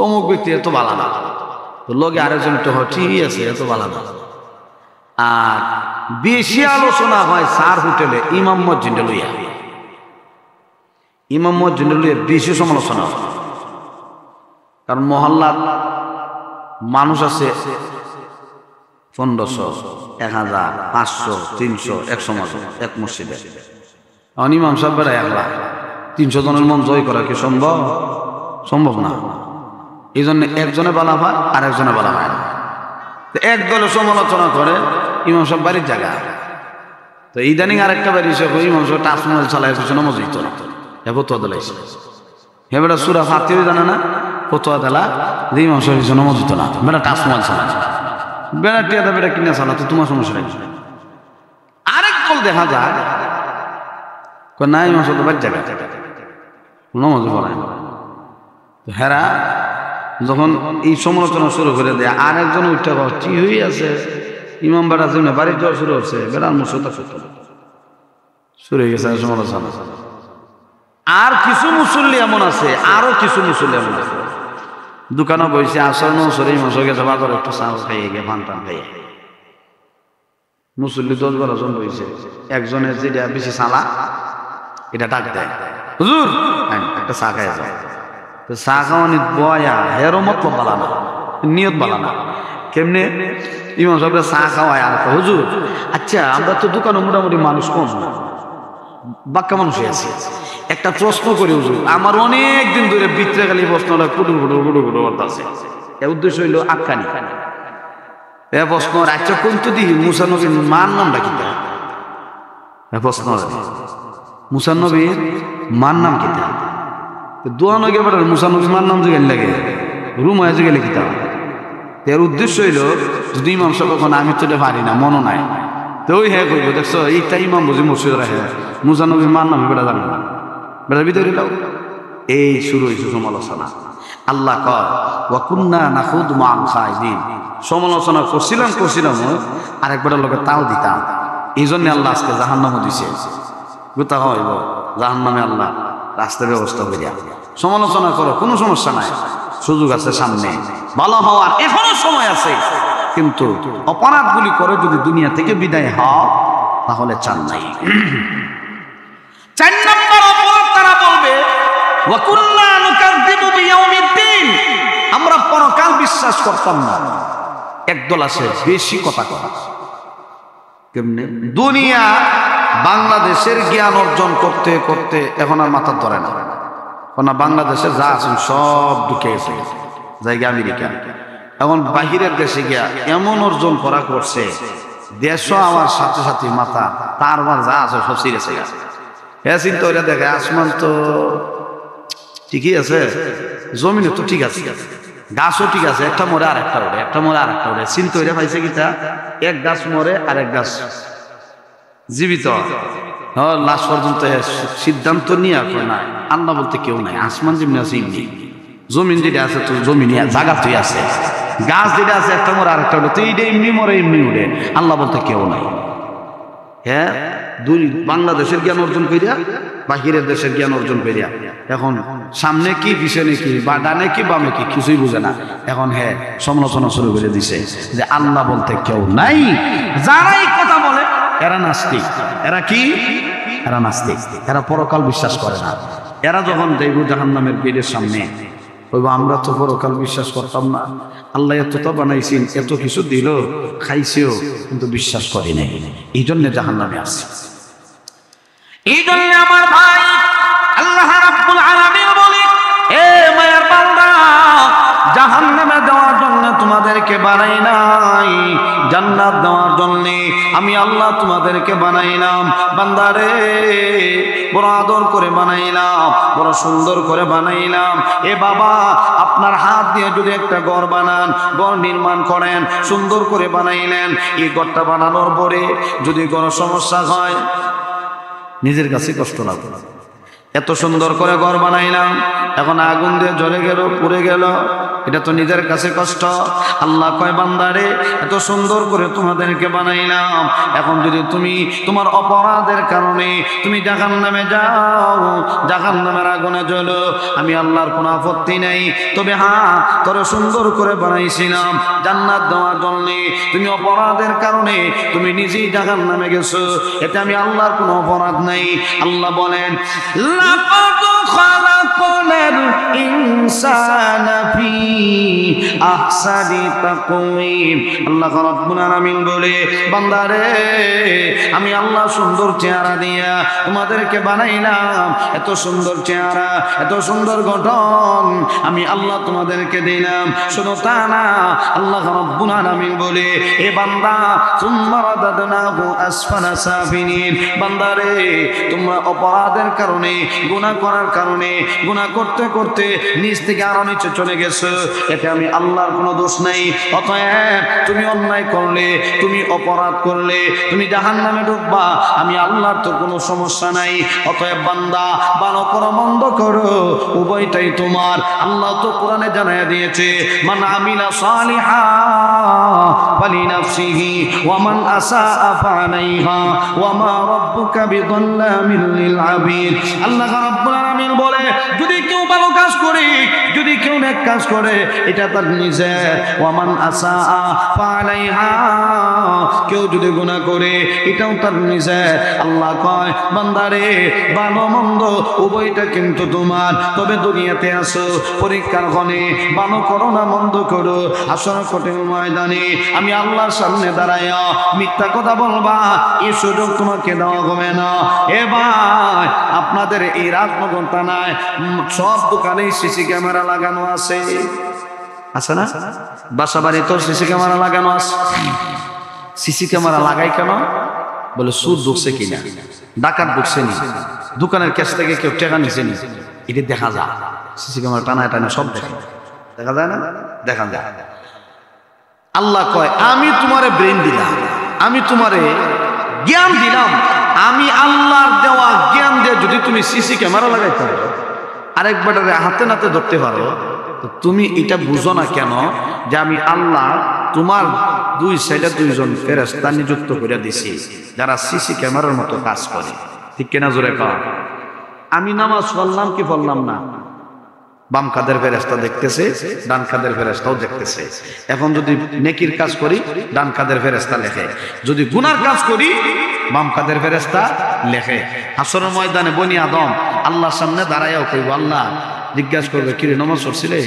Speaker 1: অমুক ব্যক্তি এত ভালো না, তো লগে আরেকজন তো ঠিকই আছে, এত ভালো না। আর বেশি আলোচনা হয় সার হোটেলে ইমাম মসজিদে লইয়া, ইমাম মসজিদে লইয়া বেশি সমালোচনা হয়। কারণ মহল্লার মানুষ আছে 1500, 1000, 500, 300, 100 মানুষ এক মসজিদে। ইমাম সাহেব একলা 300 জনের মন জয় করা কি সম্ভব? সম্ভব না। এই জন্য একজনে বলা হয় আর একজনে বলা হয় না। এক দলে সমালোচনা করে ইমাম সাহেব বাড়ির জায়গা, তো ইদানিং আরেকটা বাড়ি হিসেবে ইমাম সাহেব টাচমোবাইল চালায় পিছনে মসজিদ না, ফতোয়া দিলাইছে। হে বেটা সুরা ফাতিহা জানে না, ফতোয়া দিলা যে ইমাম সাহেব পিছনে মসজিদ না, বেটা টাচমোবাইল চালায়, বেটা টিয়াদা বেটা কিনে চালা, তো তোমার সমস্যা নেই। আরেক দল দেখা যায় না ইমাম সাহেব বাড়ির জায়গা নমাজও পড়ায় না। তো হেরা যখন এই সমালোচনা শুরু করে দেয়, আরেকজন উঠতে কি হয়ে আছে ইমাম বেড়া জন্য বাড়ি যাওয়া শুরু হচ্ছে, বেড়ার মুসলতা শুরু হয়ে গেছে সমালোচনা। আর কিছু মুসল্লি এমন আছে, আরো কিছু মুসল্লি এমন আছে দোকানে বসে আসর নসরে ইমাম সাহেব গেছে বাজারে একটু চা খাইয়ে গিয়ে পান টান খাইয়ে, মুসল্লি 10-12 জন বসে, একজনের যেটা বেশি সালা এটা ডাক দেয়, হুজুর একটা চা খাই যায়। তো চা খাওয়ানি বয়া হেরো মতলব বালা না, নিয়ত বালা না। কেমনে ইমাম সাহেব চা খাওয়ায় আর হুজুর আচ্ছা আমরা তো দোকানে মোটামুটি মানুষ কম না, বাক্কা মানুষই আছে, একটা প্রশ্ন করি হুজুর, আমার অনেক দিন ধরে ভিতরে খালি প্রশ্নটা কুটুর কুটুর কুটুর কুটুর করতেছে। এর উদ্দেশ্য হইল আক্কানি এ প্রশ্ন, আচ্ছা কোন তো দিই মুসা নবীর মার নামটা কি? প্রশ্ন মুসা নবীর মার নাম কি? দোয়া নগে বেটার মুসা নবীর মার নাম জিগাইল লাগে, রুম হয়ে গেলে কি? এর উদ্দেশ্য হইল যদি ইমাম সাহেব ওখানে আমি তো এটা পারি না, মনে নাই, তো ওই হ্যাঁ করবো দেখছো এইটা ইমাম বুঝি মসজিদরা হ্যাঁ মুসা নবীর মার নাম বেটা জানে না, বেটার ভিতরে লাও। এই শুরু হয়েছে সমালোচনা। আল্লাহ কয় ওয়া কুন্না নাখুদু মা'আল খাইদিন, সমালোচনা করছিলাম আরেকবারের লোকে তাও দিতাম। এই জন্য আল্লাহ আজকে জাহান্নামও দিছে, গোটা হইব জাহান্নামে আল্লাহ রাস্তার ব্যবস্থা করিয়া। সমালোচনা করো, কোনো সমস্যা নাই, সুযোগ আছে সামনে, ভালো হওয়ার এখনো সময় আছে, কিন্তু অপরাধগুলি করে যদি দুনিয়া থেকে বিদায় হও তাহলে চান নাই। 4 নম্বর অপরাধ তারা বলবে ওয়া কুল্লা নুকাযযিবু বিয়াউমিদ্দিন, আমরা পরকাল বিশ্বাস করতাম না। একদল আছে বেশি কথা কয়, কেমনে দুনিয়া বাংলাদেশের জ্ঞান অর্জন করতে করতে এখন আর মাথা ধরে না, কারণ বাংলাদেশে যা আছেন সব ঢুকে গেছে জায়গা আমেরিকা। এখন বাহিরের দেশে গিয়া এমন অর্জন করা করছে, দেশও আমার সাথে সাথে মাথা তার যা আছে সব সিরিয়াস হয়ে গেছে। হ্যাঁ চিন্তা করে দেখে আসমান তো ঠিকই আছে, জমিনে তো ঠিক আছে, গাছও ঠিক আছে, একটা মরে আর একটা ওড়ে, একটা মরে আর একটা ওড়ে। চিন্তা করে পাইছে কিটা এক গাছ মরে আর এক গাছ জীবিত, লাশ পর্যন্ত সিদ্ধান্ত নিয়ে আসে না। আল্লাহ বলতে কেউ নাই, আসমান যেমনি আছে এমনি, জমিন যেটা আছে তো জমিন জায়গা তুই আছে, গাছ যেটা আছে একটা মরে আর একটা উঠে, তো এইটা এমনি মরে এমনি উঠে। আল্লাহ বলতে কেউ নাই। হ্যাঁ দুই বাংলাদেশের জ্ঞান অর্জন করিয়া বাহিরের দেশের জ্ঞান অর্জন করিয়া এখন সামনে কি পিছনে কি বা ডানে কি বামে কি কিছুই বুঝে না। এখন হ্যাঁ সমালোচনা শুরু করে দিছে যে আল্লাহ বলতে কেউ নাই। যারাই কথা বলে এরা নাস্তিক। এরা কি? এরা নাস্তিক, এরা পরকাল বিশ্বাস করে না। এরা যখন যাইব জাহান্নামের গেটের সামনে বলবো আমরা তো পরকাল বিশ্বাস করতাম না, আল্লাহ এত তো বানাইছেন, এত কিছু দিল, খাইছেও, কিন্তু বিশ্বাস করি নাই, এই জন্য জাহান্নামে আসছে। এই জন্য আমার ভাই আল্লাহ রাব্বুল আলামিন বলে, এ মায়ের বান্দা, জাহান্নামে দেওয়ার জন্য তোমাদেরকে বানাই নাই, জান্নাত দেওয়ার জন্য আমি আল্লাহ তোমাদেরকে বানাইলাম। বান্দারে বড় আদর করে বানাইলাম, বড় সুন্দর করে বানাইলাম। এ বাবা, আপনার হাত দিয়ে যদি একটা ঘর বানান, ঘর নির্মাণ করেন, সুন্দর করে বানাইলেন, এই ঘরটা বানানোর পরে যদি কোনো সমস্যা হয় নিজের কাছে কষ্ট লাগবে। এত সুন্দর করে ঘর বানাইলাম, এখন আগুন দিয়ে জ্বলে গেল, পুড়ে গেল, এটা তো নিজের কাছে কষ্ট। আল্লাহ কয় বান্দারে এত সুন্দর করে তোমাদেরকে বানাইলাম, এখন যদি তুমি তোমার অপরাধের কারণে তুমি জাহান্নামে যাও, জাহান্নামের আগুনে জ্বলো, আমি আল্লাহর কোনো আপত্তি নাই। তবে হ্যাঁ, তোরে সুন্দর করে বানাইছিলাম জান্নাত দেওয়ার জন্য, তুমি অপরাধের কারণে তুমি নিজেই জাহান্নামে গেছো, এতে আমি আল্লাহর কোনো অপরাধ নাই। আল্লাহ বলেন লাকাদ খালাকনাল ইনসানা ফি আহসানি তাকওয়িম। আল্লাহ রাব্বুল আলামিন বলে বান্দারে আমি আল্লাহ সুন্দর চেহারা দিয়া তোমাদেরকে বানাইলাম, এত সুন্দর চেহারা, এত সুন্দর গঠন আমি আল্লাহ তোমাদেরকে দিলাম। শুনো তা না, আল্লাহ রাব্বুল আলামিন বলে এ বান্দা সুম্মা রাদাদনাহু আসফালা সাফিলিন। বান্দারে তোমরা অপরাধের কারণে, গুনাহ করার কারণে, গুনাহ করতে করতে নিচ থেকে আরো নিচে চলে গেছো, এতে আমি আল্লাহর কোনো দোষ নাই। অতএব তুমি অন্যায় করলে, তুমি অপরাধ করলে, তুমি জাহান্নামে ঢুকবা, আমি আল্লাহর তো কোনো সমস্যা নাই। অতএব বান্দা ভালো করো মন্দ করো উভয়টাই তোমার। আল্লাহ তো কোরআনে জানায়া দিয়েছে মান আমিলা সালিহা ফালিনাফসিহি ওয়া মান আসাআ ফাআলাইহা ওয়া মা রাব্বুকা বিযাল্লামিল লিল আবিদ। আল্লাহ রাব্বুল আলামিন বলে যদি কেউ ভালো কাজ করে, যদি কেউ নেক কাজ করে, এটা তার নিজের। ওয়া মান আসাআ ফাআলাইহা, কেউ যদি গুনাহ করে এটাও তার নিজের। আল্লাহ কয় বান্দারে ভালো মন্দ উভয়টা কিন্তু তোমার। তবে দুনিয়াতে আসো পরীক্ষার ক্ষণে ভালো করো না মন্দ করো, আসর কঠিন ময়দানে আমি আল্লাহর সামনে দাঁড়াইয়া মিথ্যা কথা বলবা, এই সুযোগ তোমাকে দেওয়া হবে না। এ ভাই, আপনাদের এই রাজনগর থানায় সব দোকানে সিসি ক্যামেরা লাগানো আছে, আছে না? বাসা বাড়ি তোর সিসি ক্যামেরা লাগানো আছে। সিসি ক্যামেরা লাগাই কেন? বলে সুদ ঢুকছে কিনা, ডাকাত ঢুকছে নি, দোকানের ক্যাশ থেকে কেউ টাকা নিছে নি, এটা দেখা যায়। সিসি ক্যামেরা টানায় টানায় সব দেখা যায় না? দেখা যায়। আল্লাহ কয় আমি তোমারে ব্রেন দিলাম, আমি তোমারে জ্ঞান দিলাম, আমি আল্লাহর দেওয়া জ্ঞান দিয়ে যদি তুমি সিসি ক্যামেরা লাগাইতে পারো, আরেকবারে হাতে নাতে ধরতে পারো, তো তুমি এটা বুঝো না কেন যে আমি আল্লাহ তোমার দুই সাইডে দুইজন ফেরেশতা নিযুক্ত করে দিছি যারা সিসি ক্যামেরার মতো কাজ করে। ঠিক কিনা জোরে কও। আমি নামাজ পড়লাম কি পড়লাম না, বাম কাদের ফেরেশতা দেখতেছে, ডান কাদের ফেরেশতাও দেখতেছে। এখন যদি নেকির কাজ করি ডান কাদের ফেরেশতা লেখে, যদি গুনার কাজ করি বাম কাদের ফেরেশতা লেখে। হাসরের ময়দানে বনি আদম আল্লাহর সামনে দাঁড়াইয়াও কইব, আল্লাহ জিজ্ঞাসা করবে কিরে নামাজ পড়ছিলে?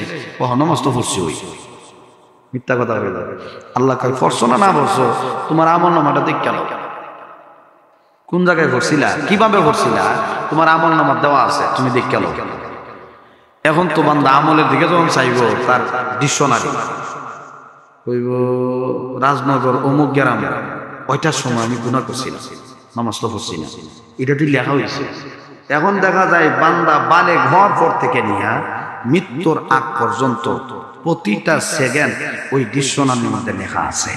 Speaker 1: ও নামাজ তো পড়ছি। ওই মিথ্যা কথা বলে আল্লাহ কয় পড়ছো না, না পড়ছো, তোমার আমল নামাটা দেখ কেন, কোন জায়গায় পড়ছিলা, কিভাবে পড়ছিলা, তোমার আমল নামা দেওয়া আছে, তুমি দেখ কেন। এখন তো বান্দা আমলের দিকে যখন চাইব তার ডিকশনারি কইব রাজনগর অমুক গ্রামে ওইটার সময় আমি গুনাহ করছিলাম, নামাজ তো পড়ছি না, এটা তুই লেখা হয়েছে। এখন দেখা যায় বান্দা বালে ঘর পর থেকে নিয়ে মৃত্যুর আগ পর্যন্ত প্রতিটা সেকেন্ড ওই ডিকশনারির মধ্যে লেখা আছে।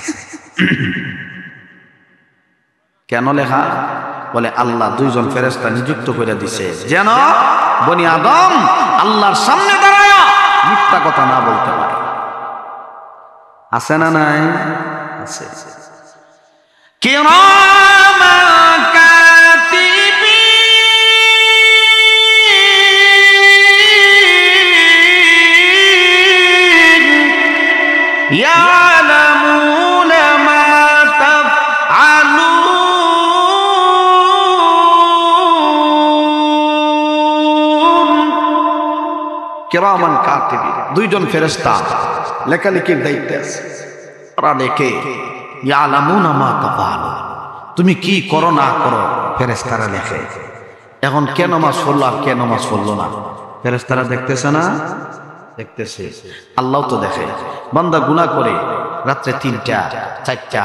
Speaker 1: কেন লেখা? বলে আল্লাহ দুইজন ফেরেশতা নিযুক্ত করে দিছে যেন বনি আদম আল্লাহর সামনে দাঁড়ায়া মিথ্যা কথা না বলতে পারে। আছে না নাই? আছে। কিরামান কাতিবিন ইয়ালামুনা মা তাফআলুন। কিরামান কাতিবিন, দুইজন ফেরেশতা লেখালেখির দায়িত্বে আছে। ওরা লেখে ইয়ালামুনা মা তাফআলুন, তুমি কি করো না করো ফেরেশতারা লেখে। এখন কে নামাজ পড়লো আর কে নামাজ পড়লো না ফেরেশতারা দেখতেছে না? দেখতেছে। আল্লাহ তো দেখে। বান্দা গুনাহ করে রাত্রে 3টা 4টা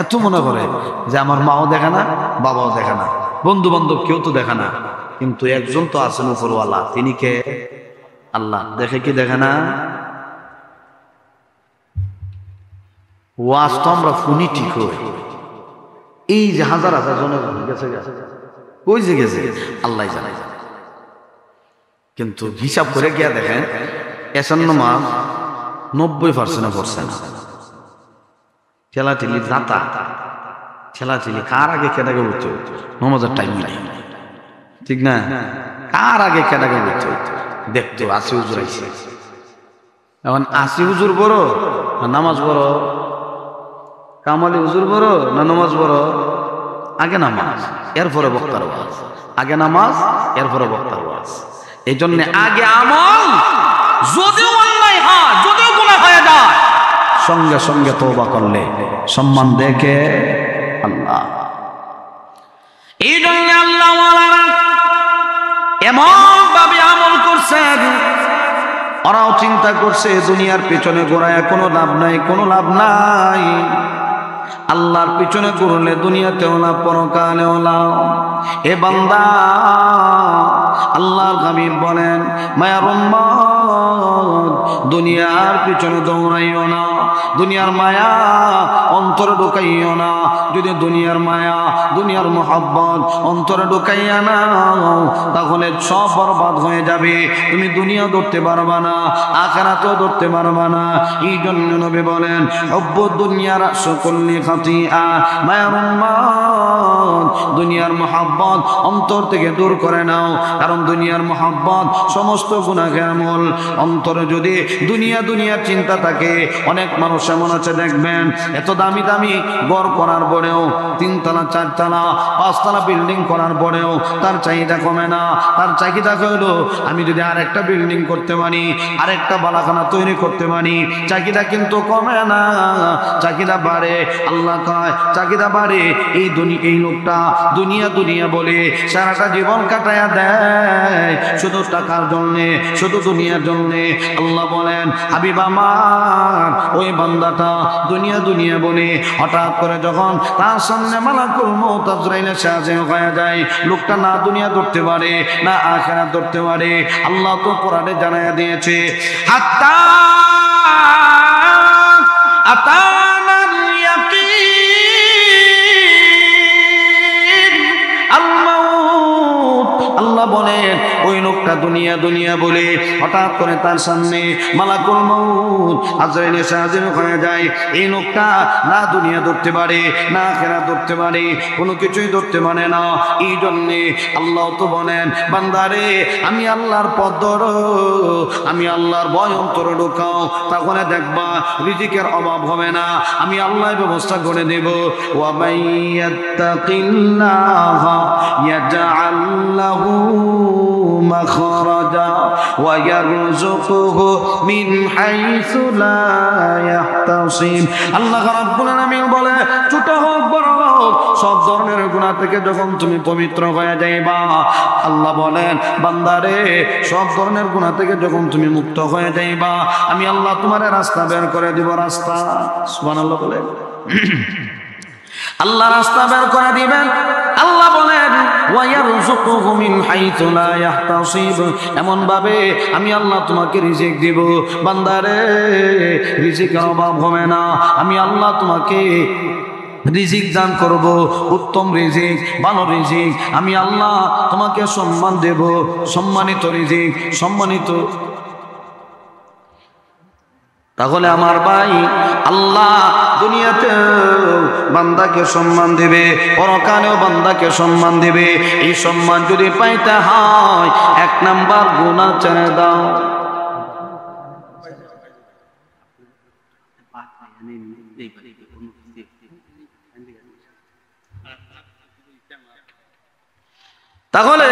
Speaker 1: এত মনে করে যে আমার মাও দেখে না, বাবাও দেখে না, বন্ধু বান্ধব কেউ তো দেখে না, কিন্তু একজন তো আছেন উপরওয়ালা, তিনি কে? আল্লাহ। দেখে কি দেখে না? ওয়াজ তো আমরা শুনি ঠিক হয়, এই যে হাজার হাজার জনের গেছে কই যে গেছে আল্লাহ জানে, কিন্তু হিসাব করে গিয়া দেখেন এসার নামাজ 90% পড়ছে না। ঠেলাঠেলি দাতা ঠেলাঠেলি কার আগে কেটাকে উঠতে নামাজের টাইম নেই, ঠিক না? কার আগে কেটাকে উঠতে দেখতো আসি হুজুর আইছে। এখন আসি হুজুর বড় না নামাজ বড়? কামালি হুজুর বড় না নামাজ বড়? আগে নামাজ এরপরে বক্তার ওয়াজ, আগে নামাজ এরপরে বক্তার ওয়াজ। এই জন্য আগে আমল, যদিও অন্যায় হয়, যদিও গুনাহ হয়ে যায়, সঙ্গে সঙ্গে তওবা করলে সম্মান দেখে আল্লাহ। এই জন্য আল্লাহ ওয়ালারা এমন ভাবে আমল করছেন, ওরাও চিন্তা করছে দুনিয়ার পেছনে ঘোরায় কোনো লাভ নাই, কোনো লাভ নাই। আল্লাহর পিছনে ঘুরলে দুনিয়াতেও লাভ, পরকালেও লাভ। এ বান্দা, আল্লাহর হাবিব বলেন, মায়ার উম্মত, দুনিয়ার পিছনে দৌড়াইও না, দুনিয়ার মায়া অন্তরে ঢুকাইও না। যদি দুনিয়ার মায়া, দুনিয়ার মোহাব্বত অন্তরে ঢুকাইয়া নাও, তাহলে সব বরবাদ হয়ে যাবে। তুমি দুনিয়া ধরতে পারবা না, আখিরাতও ধরতে পারবা না। এই জন্য নবী বলেন, হুব্বুদ দুনিয়া রাসু কুল্লি খাতিআ। মায়ার উম্মত, দুনিয়ার মোহাব্বত অন্তর থেকে দূর করে নাও, কারণ দুনিয়ার মোহাব্বত সমস্ত গুনাহের আমল। অন্তরে যদি দুনিয়ার চিন্তা থাকে, অনেক মানুষ এমন আছে দেখবেন, এত দামি দামি ঘর করার পরেও, 3 তলা 4 তলা 5 তলা বিল্ডিং করার পরেও তার চাহিদা কমে না। তার চাহিদা হলো, আমি যদি আরেকটা বিল্ডিং করতে পারি, আরেকটা বালাখানা তৈরি করতে পারি। চাহিদা কিন্তু কমে না, চাহিদা বাড়ে। আল্লাহ কয় চাহিদা বাড়ে। এই লোকটা দুনিয়া বলে সারাটা জীবন কাটায়া দেয় শুধু টাকার জন্যে, শুধু দুনিয়ার জন্যে। আল্লাহ বলেন, হাবিব আমার, ওই বান্দাটা দুনিয়া বলে হঠাৎ করে যখন তার সামনে মালাকুল মউত আজরাইল হাজির হয়ে যায়, লোকটা না দুনিয়া ধরতে পারে না আখিরাত ধরতে পারে। আল্লাহ তো কোরআনে জানায়া দিয়েছে, হাত্তা আতানাল ইয়াকিন আল মাউত। আল্লাহ বলেন, ওই লোকটা দুনিয়া বলে হঠাৎ করে তার সামনে মালাকুল মউত আজরাইল হাজির হয়ে যায়। এই লোকটা না দুনিয়া ধরতে পারে না আখিরাত ধরতে পারে, কোনো কিছুই ধরতে পারে না। এই জন্যে আল্লাহ তো বলেন, বান্দারে আমি আল্লাহর পথ ধরো, আমি আল্লাহর ভয় অন্তরে ঢুকাও, তাহলে দেখবা রিজিকের অভাব হবে না, আমি আল্লাহ ব্যবস্থা করে দেব। ওয়া মাইয়াত্তাকিল্লাহা ইয়াজআল লাহু মাখরাজা ওয়া ইয়ারযুকুহু মিন হাইসু লা ইয়াহতাসিব। আল্লাহ রাব্বুল আলামিন বলে, ছোট হোক বড় হোক, সব ধরনের গুনাহ থেকে যখন তুমি পবিত্র হয়ে যাইবা, আল্লাহ বলেন, বান্দারে সব ধরনের গুনাহ থেকে যখন তুমি মুক্ত হয়ে যাইবা, আমি আল্লাহ তোমার রাস্তা বের করে দিব। রাস্তা, সুবহানাল্লাহ বলে, আল্লাহ রাস্তা বের করে দিবেন। আল্লাহ বলেন, ওয়া ইয়ারযুকুহু মিন হাইসু লা ইয়াহতাসিব, এমন ভাবে আমি আল্লাহ তোমাকে রিজিক দিব। বান্দারে, রিজিকের অভাব হবে না, আমি আল্লাহ তোমাকে রিজিক দান করব, উত্তম রিজিক, ভালো রিজিক। আমি আল্লাহ তোমাকে সম্মান দেব, সম্মানিত রিজিক, সম্মানিত। তাহলে আমার ভাই, আল্লাহ দুনিয়াতে বান্দাকে সম্মান দেবে, পরকালেও বান্দাকে সম্মান দেবে। এই সম্মান যদি পাইতে হয়, 1 নাম্বার গুনাহ ছেড়ে দাও। তাহলে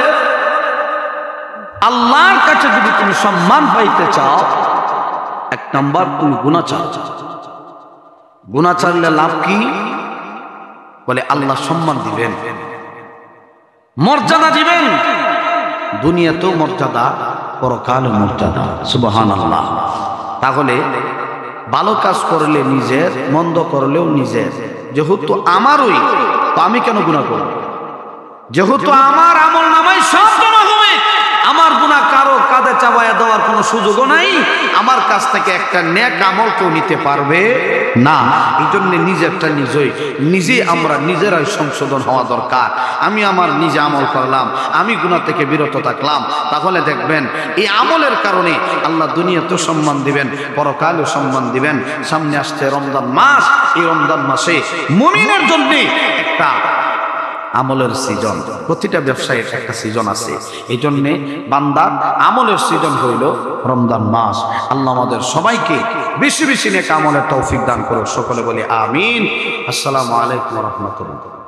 Speaker 1: আল্লাহর কাছে যদি তুমি সম্মান পাইতে চাও, 1 নাম্বার তুমি গুনাহ ছাড়ো। গুনাহ ছাড়লে লাভ কি? বলে আল্লাহ সম্মান দিবেন, মর্যাদা দিবেন, দুনিয়াতেও মর্যাদা, পরকালেও মর্যাদা। সুবহানাল্লাহ। তাহলে ভালো কাজ করলে নিজের, মন্দ করলেও নিজের। যেহেতু আমারই, তো আমি কেন গুনাহ করব? যেহেতু আমার আমল নামায় সব জমা হবে, আমার গুনাহ কারো কাঁধে চাবায়া দেওয়ার কোনো সুযোগও নাই, আমার কাছ থেকে একটা নেক আমল কেউ নিতে পারবে না। এই জন্য নিজেই আমরা নিজেরাই সংশোধন হওয়া দরকার। আমি আমার নিজে আমল করলাম, আমি গুনাহ থেকে বিরত থাকলাম, তাহলে দেখবেন এই আমলের কারণে আল্লাহ দুনিয়াতেও সম্মান দিবেন, পরকালেও সম্মান দিবেন। সামনে আসছে রমজান মাস, এই রমজান মাসে মুমিনের জন্য একটা আমলের সিজন, প্রতিটা ব্যবসায়ের একটা সিজন আছে। এই জন্যে বান্দার আমলের সিজন হইল রমজান মাস। আল্লাহ আমাদের সবাইকে বেশি বেশি নেক আমলের তৌফিক দান করুন। সকলে বলি আমিন। আসসালামু আলাইকুম ওয়া রাহমাতুল্লাহ।